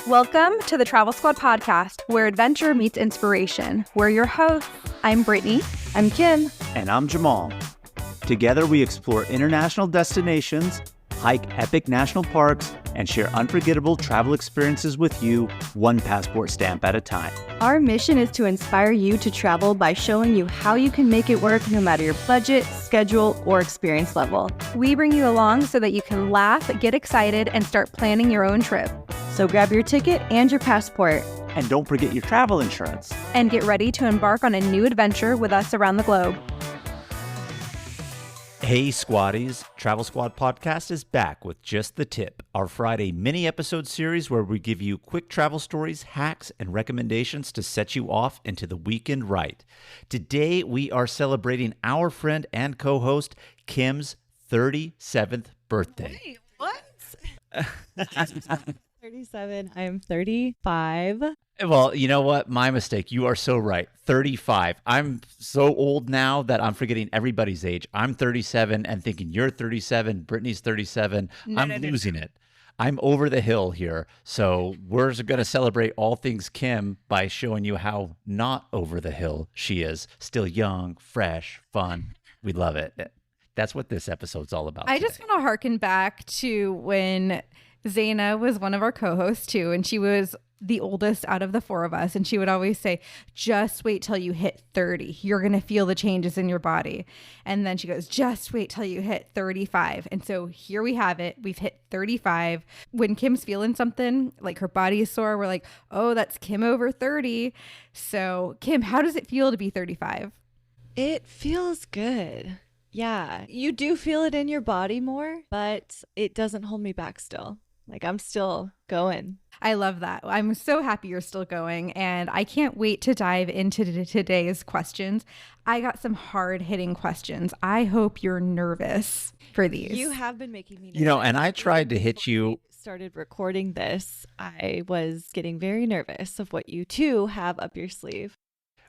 Welcome to the Travel Squad podcast, where adventure meets inspiration. We're your hosts. I'm Brittany. I'm Kim. And I'm Jamal. Together we explore international destinations, hike epic national parks, and share unforgettable travel experiences with you, one passport stamp at a time. Our mission is to inspire you to travel by showing you how you can make it work no matter your budget, schedule, or experience level. We bring you along so that you can laugh, get excited, and start planning your own trip. So grab your ticket and your passport. And don't forget your travel insurance. And get ready to embark on a new adventure with us around the globe. Hey Squaddies, Travel Squad Podcast is back with Just the Tip, our Friday mini episode series where we give you quick travel stories, hacks, and recommendations to set you off into the weekend right. Today we are celebrating our friend and co-host Kim's 37th birthday. Wait, what? 37. I am 35. Well, you know what? My mistake. You are so right. 35. I'm so old now that I'm forgetting everybody's age. I'm 37 and thinking you're 37. Brittany's 37. I'm losing it. I'm over the hill here. So we're going to celebrate all things Kim by showing you how not over the hill she is. Still young, fresh, fun. We love it. That's what this episode's all about. I just want to harken back to when Zaina was one of our co-hosts too, and she was the oldest out of the four of us, and she would always say, just wait till you hit 30. You're going to feel the changes in your body. And then she goes, just wait till you hit 35. And so here we have it. We've hit 35. When Kim's feeling something, like her body is sore, we're like, oh, that's Kim over 30. So Kim, how does it feel to be 35? It feels good. Yeah, you do feel it in your body more, but it doesn't hold me back still. Like, I'm still going. I love that. I'm so happy you're still going, and I can't wait to dive into today's questions. I got some hard-hitting questions. I hope you're nervous for these. You have been making me nervous. You know, and I tried to hit you. Started recording this, I was getting very nervous of what you two have up your sleeve.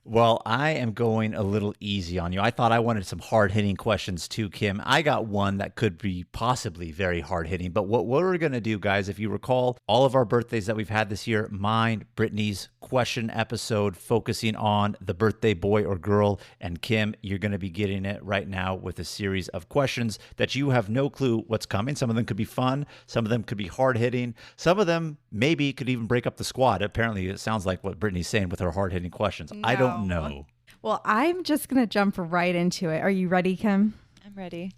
Well, I am going a little easy on you. I thought I wanted some hard-hitting questions too, Kim. I got one that could be possibly very hard-hitting. But what we're going to do, guys, if you recall all of our birthdays that we've had this year, mine, Brittany's question episode focusing on the birthday boy or girl, and Kim, you're going to be getting it right now with a series of questions that you have no clue what's coming. Some of them could be fun. Some of them could be hard-hitting. Some of them maybe could even break up the squad. Apparently, it sounds like what Brittany's saying with her hard-hitting questions. No. I don't know. Well, I'm just going to jump right into it. Are you ready, Kim? I'm ready.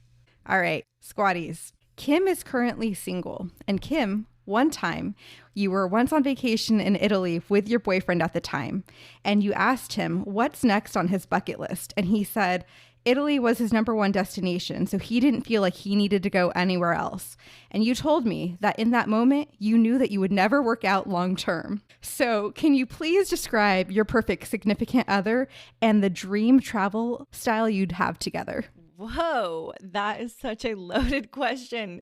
All right, squaddies. Kim is currently single. And Kim, one time, you were once on vacation in Italy with your boyfriend at the time. And you asked him what's next on his bucket list. And he said Italy was his number one destination, so he didn't feel like he needed to go anywhere else. And you told me that in that moment, you knew that you would never work out long term. So can you please describe your perfect significant other and the dream travel style you'd have together? Whoa, that is such a loaded question.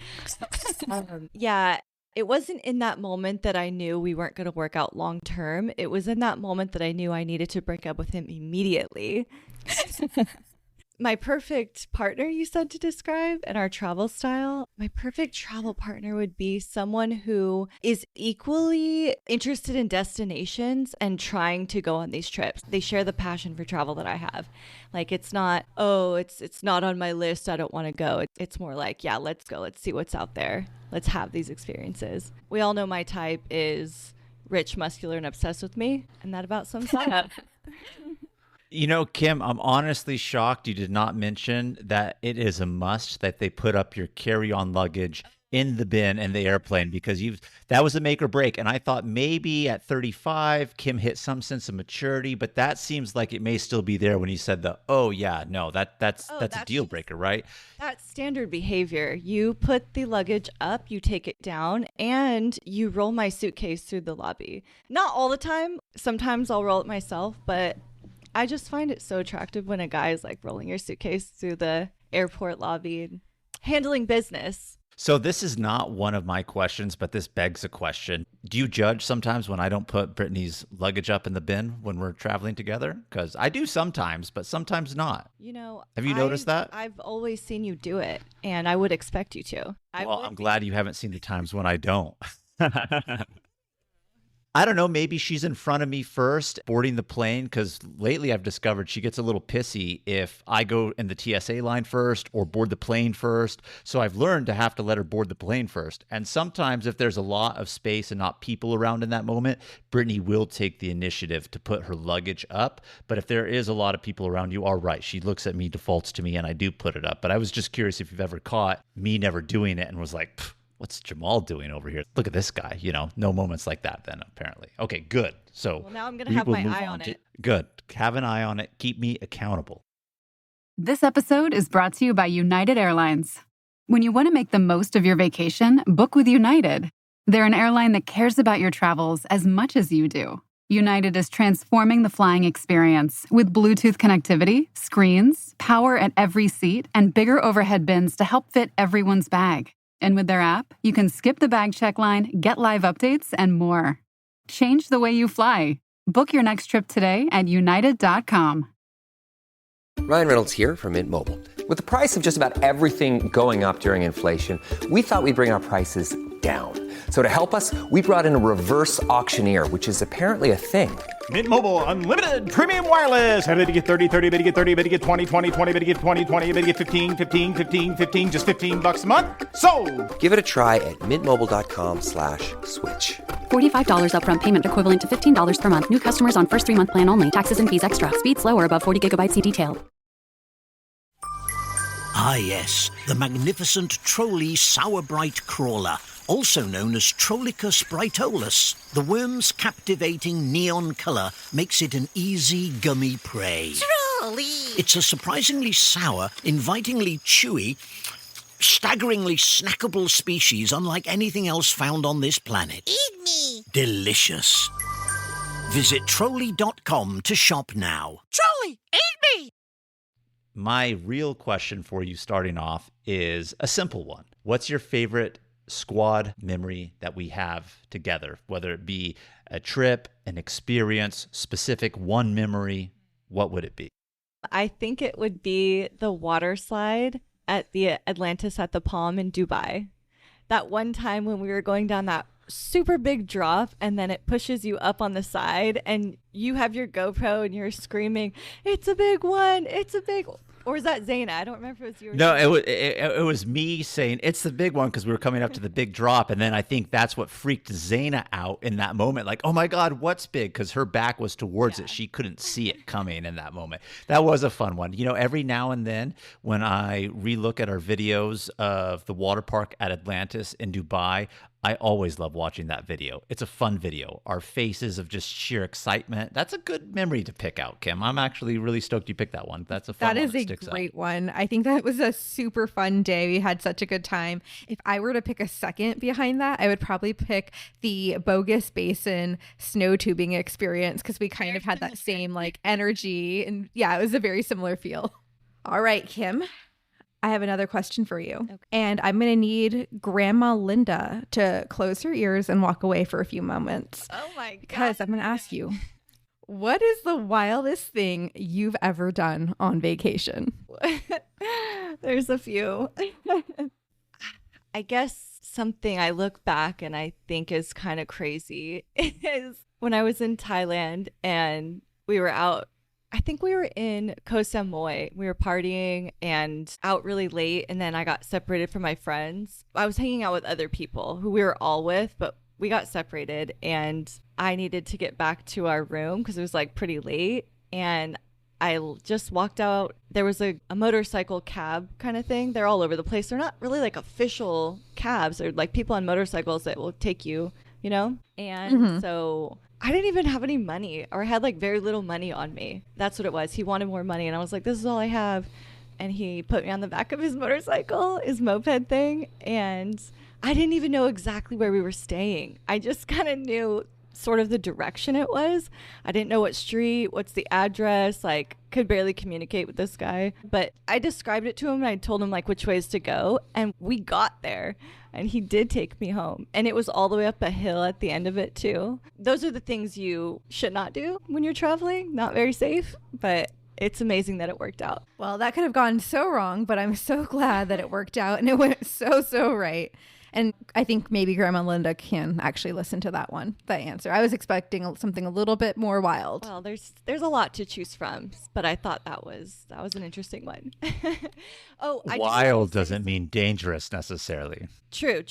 Yeah, it wasn't in that moment that I knew we weren't going to work out long term. It was in that moment that I knew I needed to break up with him immediately. My perfect partner, you said to describe, and our travel style, my perfect travel partner would be someone who is equally interested in destinations and trying to go on these trips. They share the passion for travel that I have. Like, it's not, oh, it's not on my list, I don't want to go. It's more like, yeah, let's go. Let's see what's out there. Let's have these experiences. We all know my type is rich, muscular, and obsessed with me. And that about sums that up. You know, Kim, I'm honestly shocked you did not mention that it is a must that they put up your carry-on luggage in the bin in the airplane, because that was a make or break. And I thought maybe at 35, Kim hit some sense of maturity, but that seems like it may still be there when you said that's a deal breaker, right? That's standard behavior. You put the luggage up, you take it down, and you roll my suitcase through the lobby. Not all the time. Sometimes I'll roll it myself, but I just find it so attractive when a guy is like rolling your suitcase through the airport lobby and handling business. So this is not one of my questions, but this begs a question. Do you judge sometimes when I don't put Brittany's luggage up in the bin when we're traveling together? Because I do sometimes, but sometimes not. You know, have you noticed that? I've always seen you do it, and I would expect you to. Well, I'm glad you haven't seen the times when I don't. I don't know, maybe she's in front of me first boarding the plane, because lately I've discovered she gets a little pissy if I go in the TSA line first or board the plane first. So I've learned to have to let her board the plane first. And sometimes if there's a lot of space and not people around in that moment, Brittany will take the initiative to put her luggage up. But if there is a lot of people around, you are right. She looks at me, defaults to me, and I do put it up. But I was just curious if you've ever caught me never doing it and was like, what's Jamal doing over here? Look at this guy. No moments like that then, apparently. Okay, good. So well, now I'm going to have my eye on it. Good. Have an eye on it. Keep me accountable. This episode is brought to you by United Airlines. When you want to make the most of your vacation, book with United. They're an airline that cares about your travels as much as you do. United is transforming the flying experience with Bluetooth connectivity, screens, power at every seat, and bigger overhead bins to help fit everyone's bag. And with their app, you can skip the bag check line, get live updates, and more. Change the way you fly. Book your next trip today at united.com. Ryan Reynolds here from Mint Mobile. With the price of just about everything going up during inflation, we thought we'd bring our prices down. So to help us, we brought in a reverse auctioneer, which is apparently a thing. Mint Mobile Unlimited Premium Wireless. How to get 30, 30, bit to get 30, bit to get 20, 20, 20, bit to get 20, 20, bit to get 15, 15, 15, 15, just $15 a month? Sold! Give it a try at mintmobile.com/switch. $45 upfront payment equivalent to $15 per month. New customers on first 3-month plan only. Taxes and fees extra. Speed slower above 40 gigabytes. See detail. Ah yes, the magnificent Trolley Sour Bright Crawler, also known as Trollicus brightolus. The worm's captivating neon colour makes it an easy gummy prey. Trolley! It's a surprisingly sour, invitingly chewy, staggeringly snackable species unlike anything else found on this planet. Eat me! Delicious. Visit Trolley.com to shop now. Trolley, eat me! My real question for you starting off is a simple one. What's your favorite squad memory that we have together? Whether it be a trip, an experience, specific one memory, what would it be? I think it would be the water slide at the Atlantis at the Palm in Dubai. That one time when we were going down that super big drop and then it pushes you up on the side and you have your GoPro and you're screaming, "It's a big one, it's a big one." Or was that Zaina? I don't remember if it was you or No, it was me saying it's the big one because we were coming up to the big drop. And then I think that's what freaked Zaina out in that moment. Like, oh my God, what's big? Because her back was towards it. She couldn't see it coming in that moment. That was a fun one. Every now and then when I relook at our videos of the water park at Atlantis in Dubai, I always love watching that video. It's a fun video. Our faces of just sheer excitement. That's a good memory to pick out, Kim. I'm actually really stoked you picked that one. That's a fun one. That is a great one. I think that was a super fun day. We had such a good time. If I were to pick a second behind that, I would probably pick the Bogus Basin snow tubing experience because we kind of had that same energy. And yeah, it was a very similar feel. All right, Kim. I have another question for you. Okay. And I'm going to need Grandma Linda to close her ears and walk away for a few moments. Oh my God. Because I'm going to ask you, what is the wildest thing you've ever done on vacation? There's a few. I guess something I look back and I think is kind of crazy is when I was in Thailand and we were out. I think we were in Koh Samui. We were partying and out really late, and then I got separated from my friends. I was hanging out with other people who we were all with, but we got separated, and I needed to get back to our room because it was pretty late, and I just walked out. There was a motorcycle cab kind of thing. They're all over the place. They're not really official cabs. They're people on motorcycles that will take you, And so I didn't even have any money, or I had very little money on me. That's what it was. He wanted more money, and I was like, this is all I have. And he put me on the back of his motorcycle, his moped thing, and I didn't even know exactly where we were staying. I just kind of knew sort of the direction it was. I didn't know what street, what's the address, could barely communicate with this guy. But I described it to him, and I told him which ways to go, and we got there. And he did take me home. And it was all the way up a hill at the end of it, too. Those are the things you should not do when you're traveling. Not very safe, but it's amazing that it worked out. Well, that could have gone so wrong, but I'm so glad that it worked out and it went so right. And I think maybe Grandma Linda can actually listen to that answer. I was expecting something a little bit more wild. Well, there's a lot to choose from, but I thought that was an interesting one. Wild doesn't mean dangerous necessarily. True.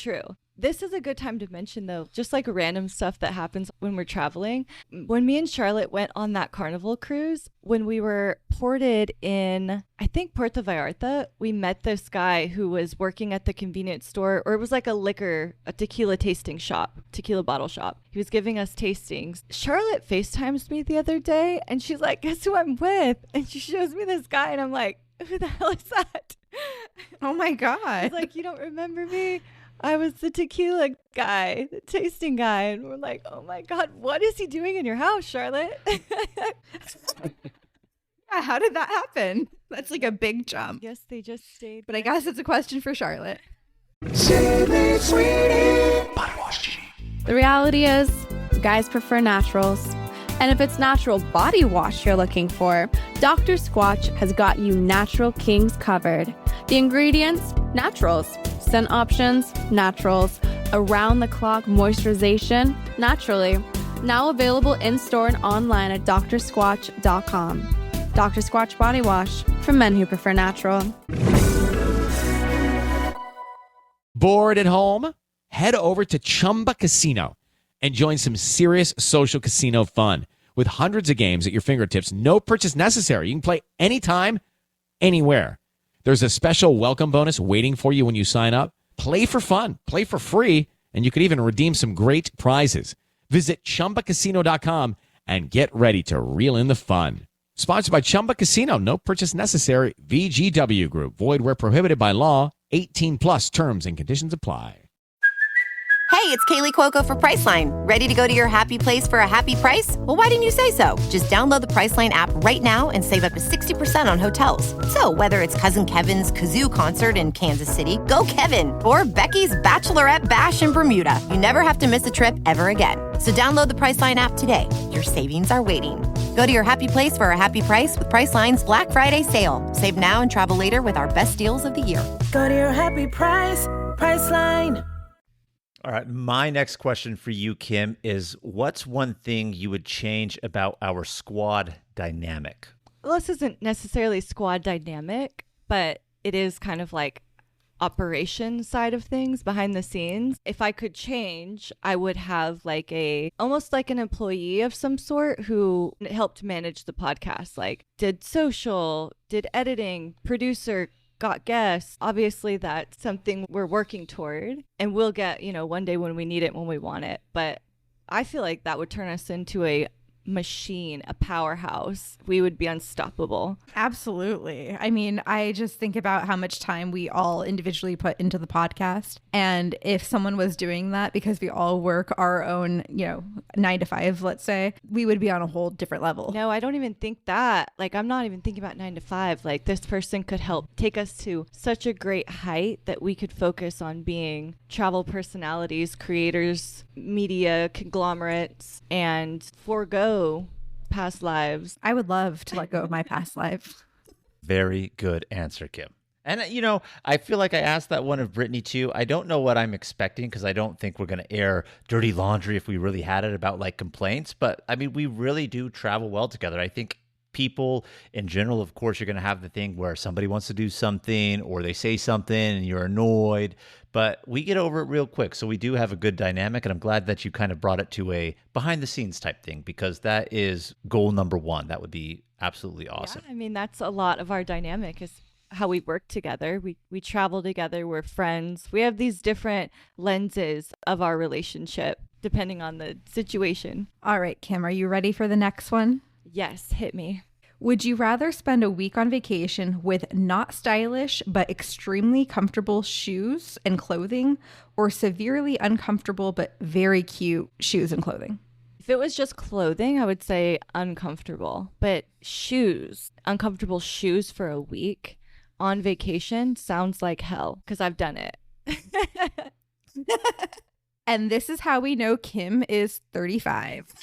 This is a good time to mention, though, just like random stuff that happens when we're traveling. When me and Charlotte went on that Carnival cruise, when we were ported in, I think, Puerto Vallarta, we met this guy who was working at the convenience store, or it was like a tequila tasting shop, tequila bottle shop. He was giving us tastings. Charlotte FaceTimes me the other day, and she's like, guess who I'm with? And she shows me this guy, and I'm like, who the hell is that? Oh my God. He's like, you don't remember me? I was the tequila guy, the tasting guy. And we're like, oh my God, what is he doing in your house, Charlotte? Yeah, how did that happen? That's like a big jump. Yes, they just stayed. But I guess it's a question for Charlotte. The reality is, guys prefer naturals. And if it's natural body wash you're looking for, Dr. Squatch has got you Natural Kings covered. The ingredients, naturals. Scent options, naturals. Around-the-clock moisturization, naturally. Now available in-store and online at drsquatch.com. Dr. Squatch Body Wash, for men who prefer natural. Bored at home? Head over to Chumba Casino and join some serious social casino fun. With hundreds of games at your fingertips, no purchase necessary. You can play anytime, anywhere. There's a special welcome bonus waiting for you when you sign up. Play for fun, play for free, and you could even redeem some great prizes. Visit ChumbaCasino.com and get ready to reel in the fun. Sponsored by Chumba Casino. No purchase necessary. VGW Group. Void where prohibited by law. 18 plus terms and conditions apply. Hey, it's Kaylee Cuoco for Priceline. Ready to go to your happy place for a happy price? Well, why didn't you say so? Just download the Priceline app right now and save up to 60% on hotels. So whether it's Cousin Kevin's Kazoo Concert in Kansas City, go Kevin, or Becky's Bachelorette Bash in Bermuda, you never have to miss a trip ever again. So download the Priceline app today. Your savings are waiting. Go to your happy place for a happy price with Priceline's Black Friday sale. Save now and travel later with our best deals of the year. Go to your happy price, Priceline. All right. My next question for you, Kim, is what's one thing you would change about our squad dynamic? Well, this isn't necessarily squad dynamic, but it is kind of like operation side of things behind the scenes. If I could change, I would have like almost like an employee of some sort who helped manage the podcast, like did social, did editing, producer, got guests. Obviously that's something we're working toward and we'll get, one day when we need it, when we want it. But I feel like that would turn us into a machine, a powerhouse. We would be unstoppable. Absolutely. I mean, I just think about how much time we all individually put into the podcast. And if someone was doing that because we all work our own, 9 to 5, let's say, we would be on a whole different level. No, I don't even think that. Like, I'm not even thinking about 9 to 5. Like, this person could help take us to such a great height that we could focus on being travel personalities, creators, media conglomerates, and forego past lives. I would love to let go of my past life. Very good answer, Kim. And, I feel like I asked that one of Brittany too. I don't know what I'm expecting because I don't think we're going to air dirty laundry if we really had it about like complaints. But I mean, we really do travel well together. I think people in general, of course, you're going to have the thing where somebody wants to do something or they say something and you're annoyed, but we get over it real quick. So we do have a good dynamic, and I'm glad that you kind of brought it to a behind the scenes type thing because that is goal number one. That would be absolutely awesome. Yeah, I mean, that's a lot of our dynamic is how we work together. We travel together. We're friends. We have these different lenses of our relationship depending on the situation. All right, Kim, are you ready for the next one? Yes, hit me. Would you rather spend a week on vacation with not stylish but extremely comfortable shoes and clothing, or severely uncomfortable but very cute shoes and clothing? If it was just clothing, I would say uncomfortable. But shoes, uncomfortable shoes for a week on vacation sounds like hell because I've done it. And this is how we know Kim is 35.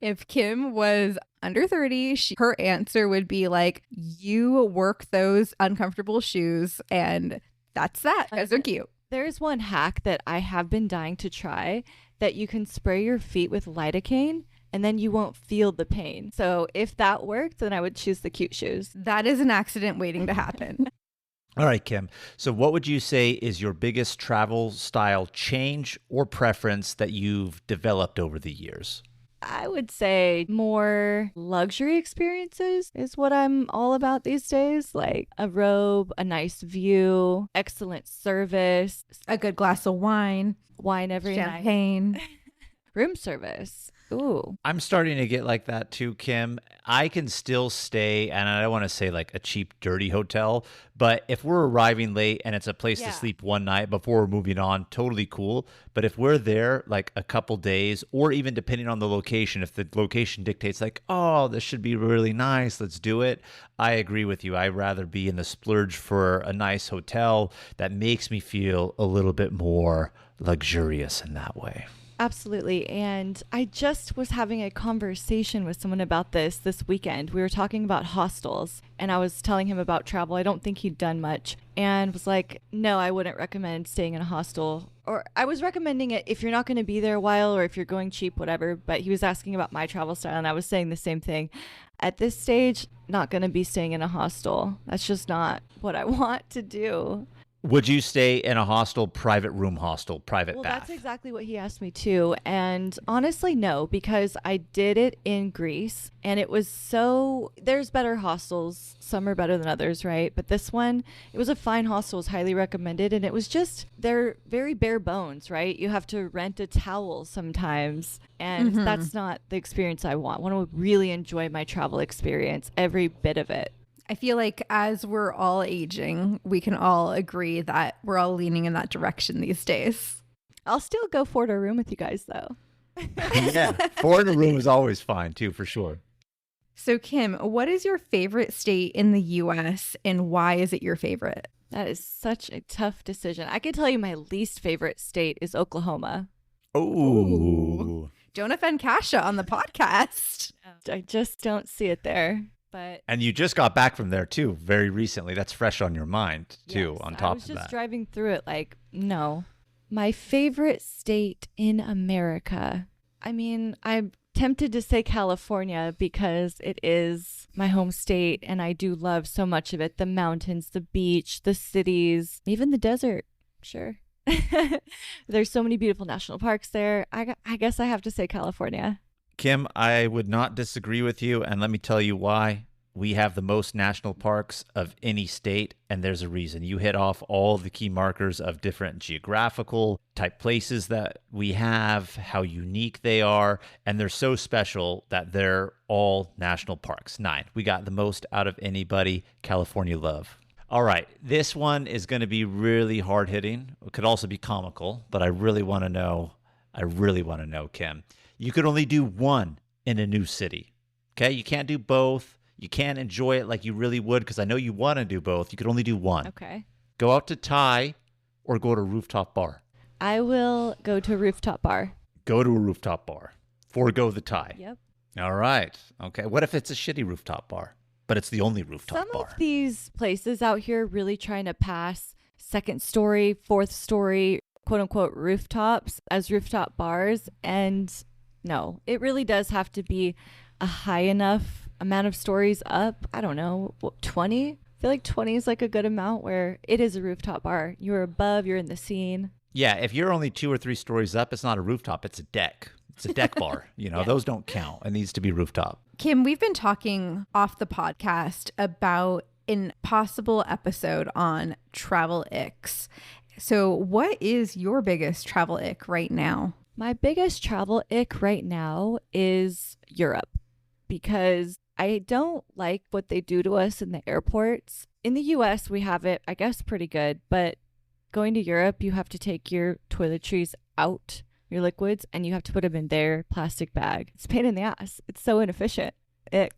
If Kim was under 30, her answer would be like, you work those uncomfortable shoes and that's that. Because they're cute. There's one hack that I have been dying to try that you can spray your feet with lidocaine and then you won't feel the pain. So if that worked, then I would choose the cute shoes. That is an accident waiting to happen. All right, Kim. So what would you say is your biggest travel style change or preference that you've developed over the years? I would say more luxury experiences is what I'm all about these days. Like a robe, a nice view, excellent service, a good glass of wine every champagne. night. Room service. Ooh. I'm starting to get like that too, Kim. I can still stay, and I don't want to say like a cheap, dirty hotel, but if we're arriving late and it's a place to sleep one night before we're moving on, totally cool. But if we're there like a couple days, or even depending on the location, if the location dictates like, oh, this should be really nice, let's do it. I agree with you. I'd rather be in the splurge for a nice hotel that makes me feel a little bit more luxurious in that way. Absolutely. And I just was having a conversation with someone about this weekend. We were talking about hostels and I was telling him about travel. I don't think he'd done much and was like, no, I wouldn't recommend staying in a hostel. Or I was recommending it if you're not going to be there a while or if you're going cheap, whatever. But he was asking about my travel style and I was saying the same thing. At this stage, not going to be staying in a hostel. That's just not what I want to do. Would you stay in a hostel, private room hostel, private bath? That's exactly what he asked me too. And honestly, no, because I did it in Greece and it was there's better hostels. Some are better than others, right? But this one, it was a fine hostel, was highly recommended. And it was they're very bare bones, right? You have to rent a towel sometimes. And that's not the experience I want. I want to really enjoy my travel experience, every bit of it. I feel like as we're all aging, we can all agree that we're all leaning in that direction these days. I'll still go for a room with you guys, though. Yeah, foreigner room is always fine, too, for sure. So, Kim, what is your favorite state in the U.S. and why is it your favorite? That is such a tough decision. I can tell you my least favorite state is Oklahoma. Ooh. Don't offend Kasha on the podcast. I just don't see it there. And you just got back from there too, very recently. That's fresh on your mind too, on top of that. I was just driving through it like, no. My favorite state in America. I mean, I'm tempted to say California because it is my home state and I do love so much of it. The mountains, the beach, the cities, even the desert. Sure. There's so many beautiful national parks there. I guess I have to say California. Kim, I would not disagree with you, and let me tell you why. We have the most national parks of any state, and there's a reason. You hit off all the key markers of different geographical type places that we have, how unique they are, and they're so special that they're all national parks. 9. We got the most out of anybody. California love. All right, this one is going to be really hard-hitting. It could also be comical, but I really want to know, Kim. You could only do one in a new city, okay? You can't do both. You can't enjoy it like you really would because I know you want to do both. You could only do one. Okay. Go out to Thai or go to a rooftop bar. I will go to a rooftop bar. Go to a rooftop bar. Forego the Thai. Yep. All right. Okay. What if it's a shitty rooftop bar, but it's the only rooftop bar? Some of these places out here really trying to pass second story, fourth story, quote unquote rooftops as rooftop bars. And no, it really does have to be a high enough amount of stories up. I don't know, 20? I feel like 20 is like a good amount where it is a rooftop bar. You're above, you're in the scene. Yeah, if you're only 2 or 3 stories up, it's not a rooftop, it's a deck. It's a deck bar. Those don't count. It needs to be rooftop. Kim, we've been talking off the podcast about an possible episode on travel icks. So what is your biggest travel ick right now? My biggest travel ick right now is Europe because I don't like what they do to us in the airports. In the US, we have it, I guess, pretty good, but going to Europe, you have to take your toiletries out, your liquids, and you have to put them in their plastic bag. It's a pain in the ass. It's so inefficient. Ick.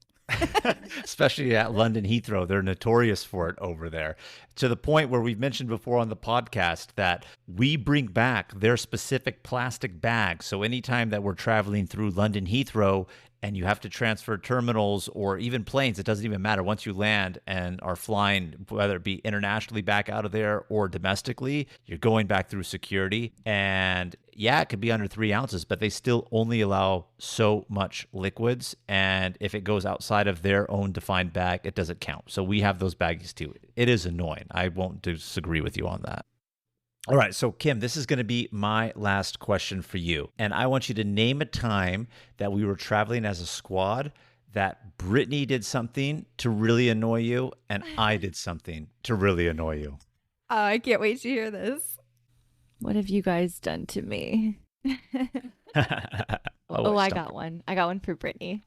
Especially at London Heathrow. They're notorious for it over there, to the point where we've mentioned before on the podcast that we bring back their specific plastic bags. So anytime that we're traveling through London Heathrow and you have to transfer terminals or even planes, it doesn't even matter. Once you land and are flying, whether it be internationally back out of there or domestically, you're going back through security. And yeah, it could be under 3 ounces, but they still only allow so much liquids. And if it goes outside of their own defined bag, it doesn't count. So we have those baggies too. It is annoying. I won't disagree with you on that. All right, so Kim, this is going to be my last question for you. And I want you to name a time that we were traveling as a squad that Brittany did something to really annoy you and I did something to really annoy you. I can't wait to hear this. What have you guys done to me? I got one. I got one for Brittany.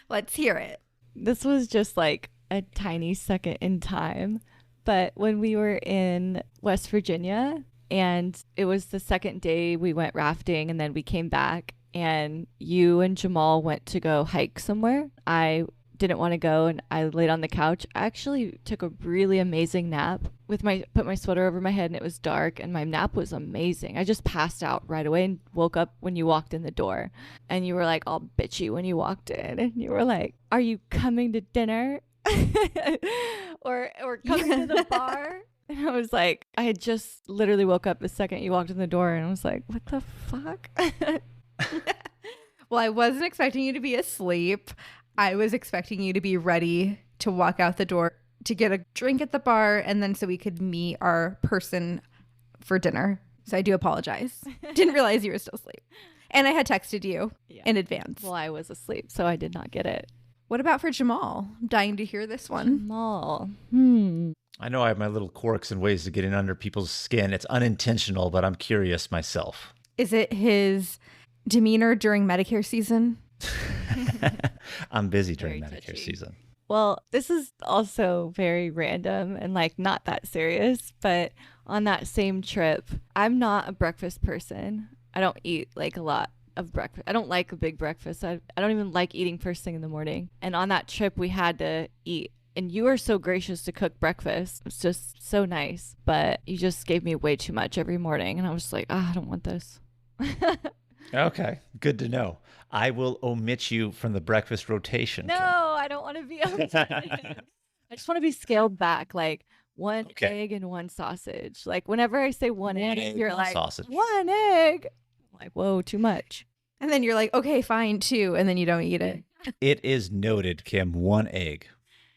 Let's hear it. This was just like a tiny second in time. But when we were in West Virginia, and it was the second day we went rafting, and then we came back, and you and Jamal went to go hike somewhere. I didn't want to go, and I laid on the couch. I actually took a really amazing nap put my sweater over my head, and it was dark, and my nap was amazing. I just passed out right away and woke up when you walked in the door, and you were like all bitchy when you walked in, and you were like, "Are you coming to dinner?" or coming to the bar. And I was like, I had just literally woke up the second you walked in the door, and I was like, what the fuck? Well, I wasn't expecting you to be asleep. I was expecting you to be ready to walk out the door to get a drink at the bar, and then so we could meet our person for dinner. So I do apologize. Didn't realize you were still asleep. And I had texted you in advance. Well, I was asleep, so I did not get it. What about for Jamal? I'm dying to hear this one. Jamal. I know I have my little quirks and ways of getting under people's skin. It's unintentional, but I'm curious myself. Is it his demeanor during Medicare season? I'm busy during Medicare season. Well, this is also very random and like not that serious, but on that same trip, I'm not a breakfast person. I don't eat like a lot of breakfast. I don't like a big breakfast. I don't even like eating first thing in the morning. And on that trip, we had to eat. And you were so gracious to cook breakfast. It's just so nice. But you just gave me way too much every morning. And I was like, I don't want this. Okay, good to know. I will omit you from the breakfast rotation. No, Kim. I don't want to be omitted. I just want to be scaled back, like one egg and one sausage. Like whenever I say one egg, you're like, sausage. 1 egg. I'm like, whoa, too much. And then you're like, okay, fine, 2. And then you don't eat it. It is noted, Kim. 1 egg.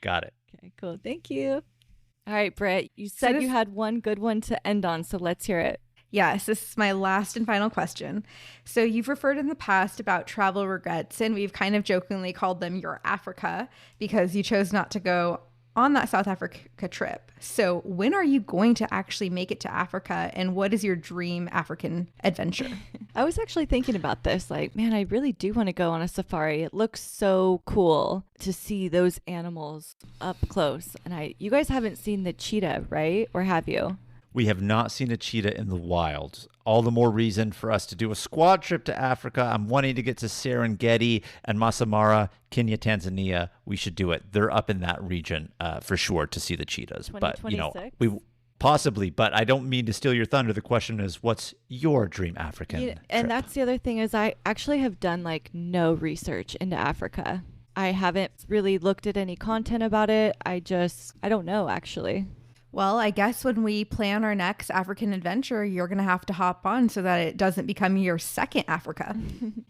Got it. Okay, cool. Thank you. All right, Britt, you said you had one good one to end on, so let's hear it. Yes, this is my last and final question. So you've referred in the past about travel regrets, and we've kind of jokingly called them your Africa because you chose not to go on that South Africa trip. So when are you going to actually make it to Africa, and what is your dream African adventure? I was actually thinking about this, like, man, I really do want to go on a safari. It looks so cool to see those animals up close. And you guys haven't seen the cheetah, right? Or have you? We have not seen a cheetah in the wild. All the more reason for us to do a squad trip to Africa. I'm wanting to get to Serengeti and Masai Mara, Kenya, Tanzania. We should do it. They're up in that region for sure to see the cheetahs. But, you know, we possibly, but I don't mean to steal your thunder. The question is, what's your dream African trip? And that's the other thing is I actually have done like no research into Africa. I haven't really looked at any content about it. I don't know, actually. Well, I guess when we plan our next African adventure, you're going to have to hop on so that it doesn't become your second Africa.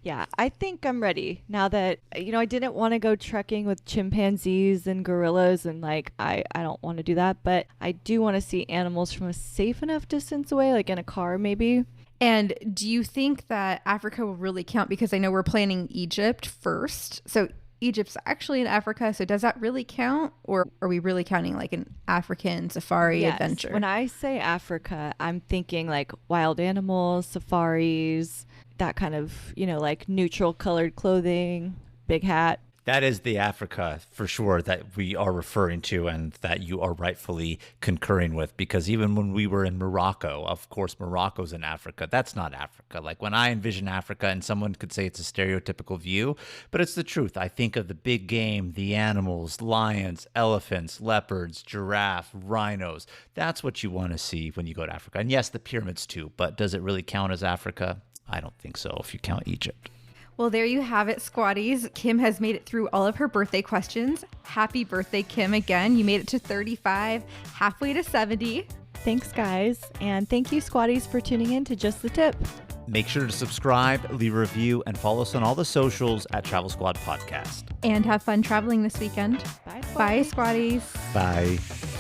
Yeah, I think I'm ready now that, you know, I didn't want to go trekking with chimpanzees and gorillas and like, I don't want to do that, but I do want to see animals from a safe enough distance away, like in a car maybe. And do you think that Africa will really count? Because I know we're planning Egypt first. So Egypt's actually in Africa, so does that really count? Or are we really counting like an African safari adventure? When I say Africa, I'm thinking like wild animals, safaris, that kind of, you know, like neutral colored clothing, big hat. That is the Africa for sure that we are referring to and that you are rightfully concurring with, because even when we were in Morocco, of course, Morocco's in Africa. That's not Africa. Like when I envision Africa, and someone could say it's a stereotypical view, but it's the truth. I think of the big game, the animals, lions, elephants, leopards, giraffe, rhinos. That's what you want to see when you go to Africa. And yes, the pyramids too, but does it really count as Africa? I don't think so if you count Egypt. Well, there you have it, Squatties. Kim has made it through all of her birthday questions. Happy birthday, Kim, again. You made it to 35, halfway to 70. Thanks, guys. And thank you, Squatties, for tuning in to Just the Tip. Make sure to subscribe, leave a review, and follow us on all the socials at Travel Squad Podcast. And have fun traveling this weekend. Bye, Bye, Squatties. Bye.